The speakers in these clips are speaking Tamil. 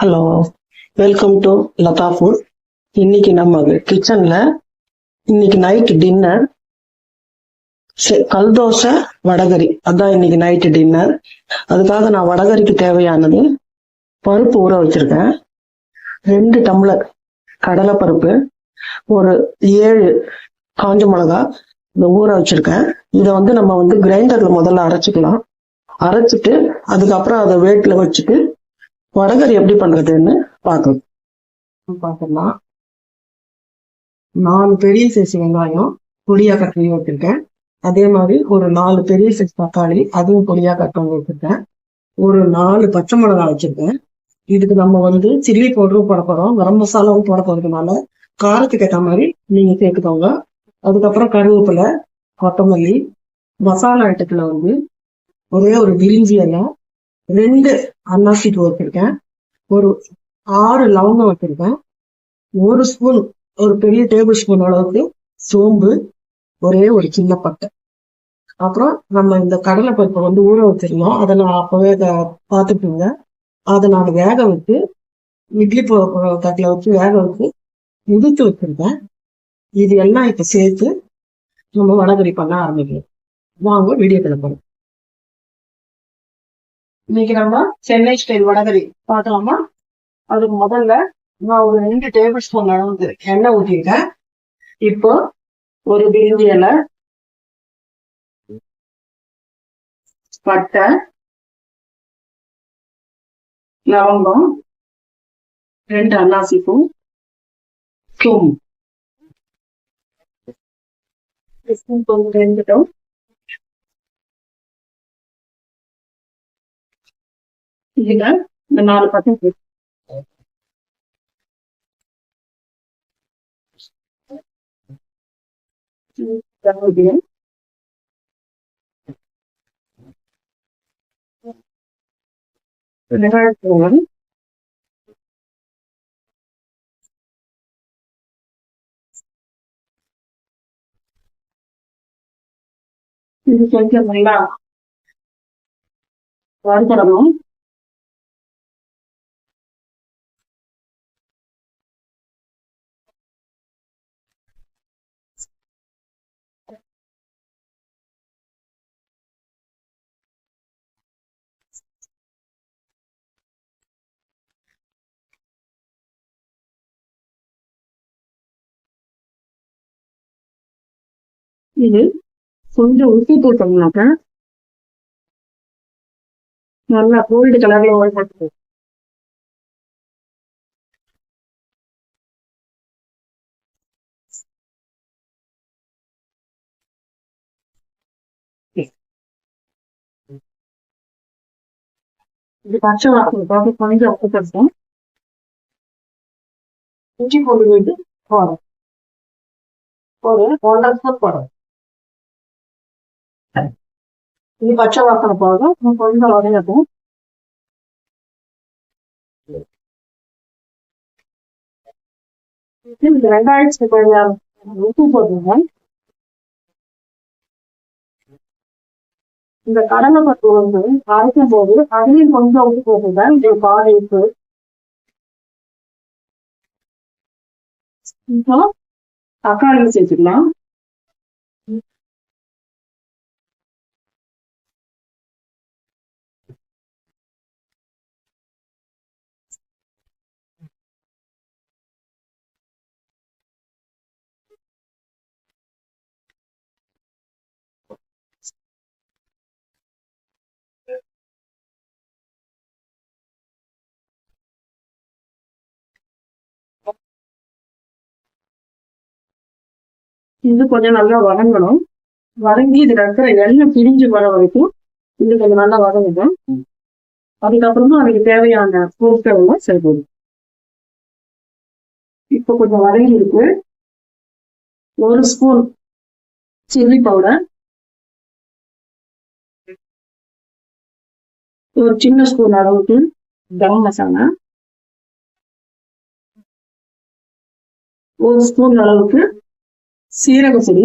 Hello, welcome to Latha food. இன்னைக்கு நம்ம கிச்சன்ல இன்னைக்கு நைட் டின்னர் கல் தோசை வடகரி. அதான் இன்னைக்கு நைட்டு டின்னர். அதுக்காக நான் வடகரிக்கு தேவையானது பருப்பு ஊற வச்சிருக்கேன். 2 டம்ளர் கடலை பருப்பு, ஒரு 7 காஞ்ச மிளகா இதை ஊற வச்சிருக்கேன். இதை நம்ம கிரைண்டர்ல முதல்ல அரைச்சிக்கலாம். அரைச்சிட்டு அதுக்கப்புறம் அதை வேட்டில் வச்சுட்டு வடகரி எப்படி பண்றதுன்னு பார்க்கலாம். 4 பெரிய சைஸ் வெங்காயம் பொடியா கட் பண்ணி வச்சிருக்கேன். அதே மாதிரி ஒரு 4 பெரிய சைஸ் தக்காளி, அதுவும் பொடியா கட் பண்ணி வச்சிருக்கேன். ஒரு 4 பச்சை மிளகாய் வச்சிருக்கேன். இதுக்கு நம்ம சில்லி பவுடரும் போட போறோம், கரம் மசாலாவும் போட போறதுனால காரத்துக்கு ஏற்ற மாதிரி நீங்க சேர்த்துக்கோங்க. அதுக்கப்புறம் கருவேப்பிலை, கொத்தமல்லி, மசாலா ஐட்டத்துல ஒரே ஒரு பிரிஞ்சி இலை, 2 அன்னாசி பூ வச்சிருக்கேன், ஒரு 6 லவங்கம் வச்சிருக்கேன், ஒரு ஸ்பூன், ஒரு பெரிய டேபிள் ஸ்பூன் அளவுக்கு சோம்பு, ஒரே ஒரு சின்ன பட்டை. அப்புறம் நம்ம இந்த கடலை பருப்பை ஊற வச்சிருந்தோம். அதை நான் அப்பவே பார்த்துட்டுங்க. அதை நான் வேக வச்சு இட்லி தட்டில் வச்சு வேக வச்சு உதிர்த்து வச்சிருக்கேன். இது எல்லாம் இப்ப சேர்த்து நம்ம வடகரி பண்ண ஆரம்பிக்கலாம். வாங்க வீடியோ கிளம்பணும். இன்னைக்கு நம்ம சென்னை ஸ்டைல் வடகரி பார்க்கலாமா? அதுக்கு முதல்ல நான் ஒரு 2 டேபிள் ஸ்பூன் அளவுக்கு எண்ணெய் ஊற்றிருக்கேன். இப்போ ஒரு பிரிஞ்சி இலை, பட்டை, லவங்கம், 2 அன்னாசி பூ, சோம்பு கொஞ்சம் வெந்துட்டோம். இதுல இந்த 4 பச்சை வெங்காயத்தூள், இது கொஞ்சம் நல்லா வறுத்தரணும். இது கொஞ்சம் உப்பு போட்டோம்னாக்க நல்லா கோல்டு கலர்ல போட்டு இது பச்சை வாசனை கொஞ்சம் உப்பு போட்டோம். இஞ்சி பூண்டு போட்டு போடும், ஒரு 1.5 ஸ்பூன் போடும். இது பச்சை வாசனை போதும், கொஞ்சம் வதங்கட்டும். இந்த வெங்காயத்துக்கு தேவையான உப்பு போட்டுங்க. இந்த கடலை பருப்பு அரைக்கும் போது அதுலயும் கொஞ்சம் உப்பு போட்டுதான் இந்த பால் உப்பு. இப்போ தக்காளி சேர்த்துக்கலாம். இது கொஞ்சம் நல்லா வதங்கணும். வதங்கி இதுல இருக்கிற எண்ணெய் பிரிஞ்சு வர வரைக்கும் இது கொஞ்சம் நல்லா வதங்கணும். அதுக்கப்புறமா அதுக்கு தேவையான பொருட்கள் எல்லாம் சேர்க்கணும். இப்போ கொஞ்சம் வதங்கி இருக்கு. ஒரு ஸ்பூன் சில்லி பவுடர், ஒரு சின்ன ஸ்பூன் அளவுக்கு கரம் மசாலா, ஒரு ஸ்பூன் அளவுக்கு சீரக பொடி,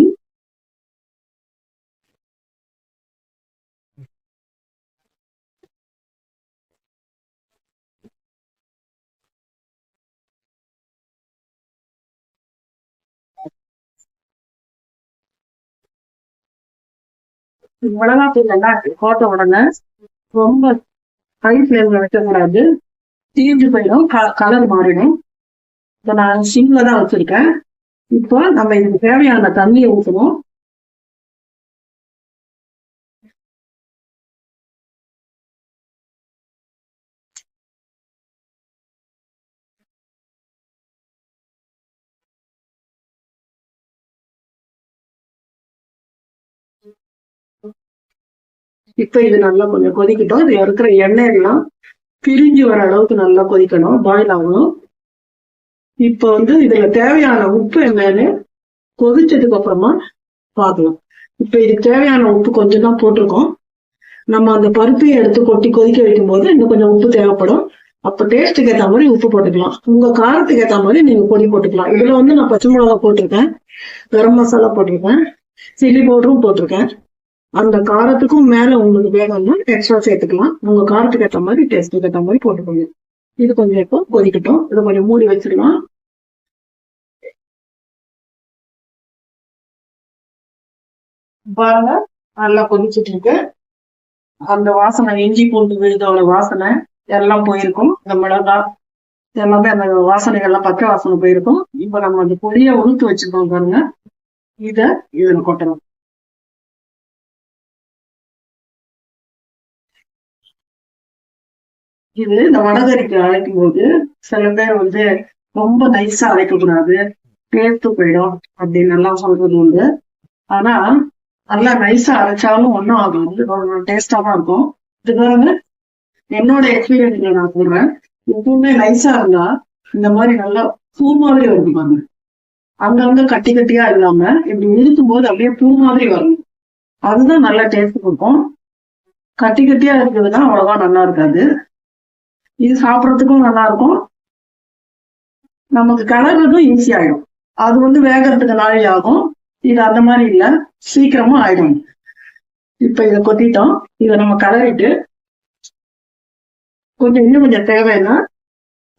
மிளகாத்தூள் எல்லாம் போட்ட உடனே ரொம்ப ஹை ஃபிளேம்ல வைக்கக்கூடாது, தீர்ந்து போயிடும், கலர் மாறிடும். இப்போ நான் சிம்ல தான் வச்சிருக்கேன். இப்போ நம்ம இதுக்கு தேவையான தண்ணியை ஊற்றணும். இப்ப இது நல்லா கொஞ்சம் கொதிக்கட்டும். இதுல இருக்கிற எண்ணெய் எல்லாம் பிரிஞ்சு வர அளவுக்கு நல்லா கொதிக்கணும், பாயில் ஆகணும். இப்ப வந்து இதுல தேவையான உப்பு என்னன்னு கொதிச்சதுக்கு அப்புறமா பார்க்கலாம். இப்ப இதுக்கு தேவையான உப்பு கொஞ்சம் தான் போட்டிருக்கோம். நம்ம அந்த பருப்பையை எடுத்து கொட்டி கொதிக்க வைக்கும் போது இன்னும் கொஞ்சம் உப்பு தேவைப்படும். அப்ப டேஸ்ட்டுக்கு ஏற்ற மாதிரி உப்பு போட்டுக்கலாம். உங்க காரத்துக்கு ஏற்ற மாதிரி நீங்க பொடி போட்டுக்கலாம். இதுல வந்து நான் பச்சை மிளகா போட்டிருக்கேன், கரம் மசாலா போட்டிருக்கேன், சில்லி பவுடரும் போட்டிருக்கேன். அந்த காரத்துக்கும் மேல உங்களுக்கு வேணும்னா எக்ஸ்ட்ரா சேர்த்துக்கலாம். உங்க காரத்துக்கு ஏற்ற மாதிரி டேஸ்ட்டுக்கு ஏற்ற மாதிரி போட்டுக்கோங்க. இது கொஞ்சம் இப்போ கொதிக்கட்டும். இதை கொஞ்சம் மூடி வச்சிடலாம். பாருங்க, நல்லா கொதிச்சுட்டு இருக்கு. அந்த வாசனை, இஞ்சி பூண்டு விழுதோட வாசனை எல்லாம் போயிருக்கும். இந்த மிளகாய் எல்லாமே அந்த வாசனைகள்லாம் பச்சை வாசனை போயிருக்கும். இப்ப நம்ம அந்த பொடியை உளுத்து வச்சிருக்கோம் பாருங்க, இத இதுல கொட்டணும். இது இந்த வடகரிக்கு அரைக்கும் போது சில பேர் வந்து ரொம்ப நைஸா அரைக்க கூடாது, டேஸ்ட் போயிடும் அப்படின்னு எல்லாம் சொல்றது உண்டு. ஆனா நல்லா நைஸா அரைச்சாலும் ஒன்றும் ஆகாது, டேஸ்டா தான் இருக்கும். இது பாருங்க, என்னோட எக்ஸ்பீரியன்ஸ்ல நான் சொல்றேன், எப்பவுமே நைஸா இருந்தா இந்த மாதிரி நல்லா பூ மாதிரி வருது பாருங்க. அங்கங்க கட்டி கட்டியா இல்லாம இப்படி இழுக்கும் போது அப்படியே பூ மாதிரி வரும். அதுதான் நல்ல டேஸ்ட் கொடுக்கும். கட்டி கட்டியா இருக்குதுன்னா அவ்வளவா நல்லா இருக்காது. இது சாப்பிட்றதுக்கும் நல்லா இருக்கும், நமக்கு கலர்றதும் ஈஸி ஆயிடும். அது வந்து வேகறதுக்கு நாளை ஆகும். இது அந்த மாதிரி இல்ல, சீக்கிரமா ஆயிடும். இப்ப இதை கொட்டிட்டோம். இதை நம்ம கலரிட்டு கொஞ்சம் இன்னும் கொஞ்சம் தேவைன்னா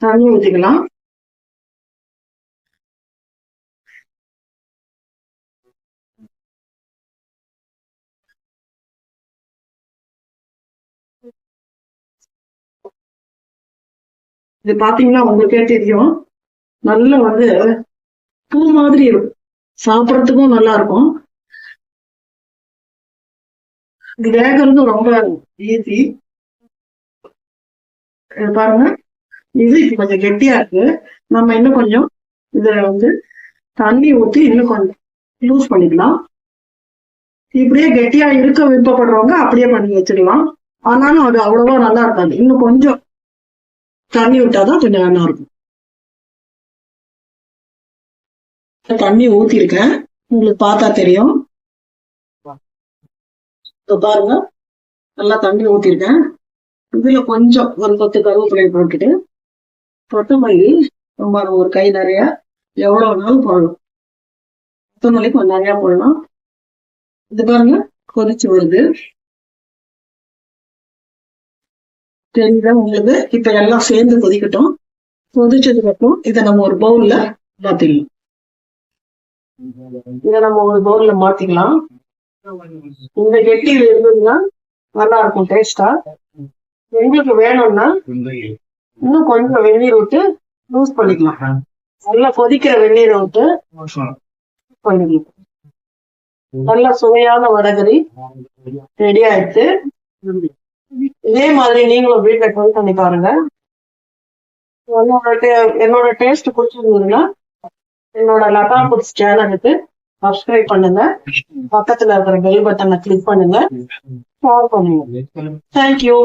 தண்ணி ஊற்றிக்கலாம். இது பாத்தீங்கன்னா உங்களுக்கே தெரியும், நல்ல வந்து பூ மாதிரி இருக்கும், சாப்பிட்றதுக்கும் நல்லா இருக்கும். இது வேகிறது ரொம்ப ஈஸி. பாருங்க, இது கொஞ்சம் கெட்டியா இருக்கு. நம்ம இன்னும் கொஞ்சம் இதுல வந்து தண்ணி ஊற்றி இன்னும் கொஞ்சம் லூஸ் பண்ணிக்கலாம். இப்படியே கெட்டியா இருக்க விருப்பப்படுறவங்க அப்படியே பண்ணி வச்சிடலாம். ஆனாலும் அது அவ்வளவா நல்லா இருக்காது, இன்னும் கொஞ்சம் தண்ணி விட்டாதான் கொஞ்சம் நல்லா இருக்கும். தண்ணி ஊத்திருக்கேன், உங்களுக்கு பார்த்தா தெரியும். பாருங்க, நல்லா தண்ணி ஊத்திருக்கேன். இதுல கொஞ்சம் ஒரு கொத்து கருவேப்பிலை போட்டுட்டு கொத்தமல்லி ரொம்ப ஒரு கை நிறைய எவ்வளவு நாளும் போடணும். கொத்தமல்லி கொஞ்சம் நிறைய போடலாம். இது பாருங்க, கொதிச்சு வருது, தெரியுதா உங்களுக்கு? இப்ப எல்லாம் சேர்ந்து கொதிக்கட்டும். கொதிச்சதுக்கு அப்புறம் இதை நம்ம ஒரு பவுல்ல மாத்திடலாம். இதை நம்ம ஒரு பவுல்ல மாத்திக்கலாம். இந்த கெட்டியில இருந்ததுன்னா நல்லா இருக்கும் டேஸ்டா. எங்களுக்கு வேணும்னா இன்னும் கொஞ்சம் வெந்நீர் விட்டு லூஸ் பண்ணிக்கலாம். நல்லா கொதிக்கிற வெந்நீரை விட்டு பண்ணிக்கலாம். நல்ல சுவையான வடகரி ரெடி ஆயிடுச்சு. இதே மாதிரி நீங்களும் வீட்டுல ட்ரை பண்ணி பாருங்க. என்னோட டேஸ்ட் பிடிச்சிருந்ததுன்னா என்னோட லதா ஃபுட்ஸ் சேனலுக்கு சப்ஸ்கிரைப் பண்ணுங்க, பக்கத்துல இருக்கிற பெல் பட்டனை கிளிக் பண்ணுங்க, ஷேர் பண்ணுங்க. தேங்க்யூ.